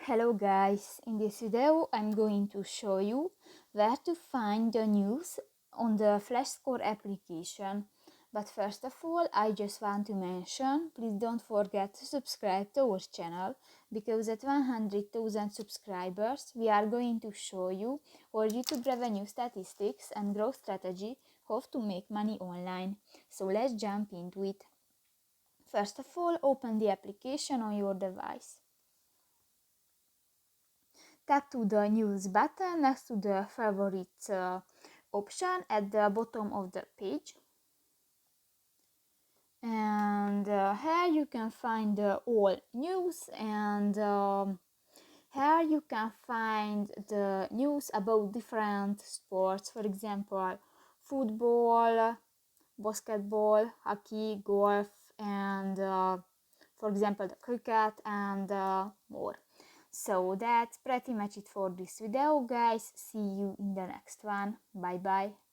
Hello guys, in this video I'm going to show you where to find the news on the Flashscore application. But first of all, I just want to mention, please don't forget to subscribe to our channel, because at 100,000 subscribers we are going to show you our YouTube revenue statistics and growth strategy, how to make money online. So let's jump into it. First of all, open the application on your device. Tap to the news button next to the favorites option at the bottom of the page, and here you can find all news, and here you can find the news about different sports, for example football, basketball, hockey, golf, and for example the cricket, and more. So that's pretty much it for this video, guys. See you in the next one. Bye bye.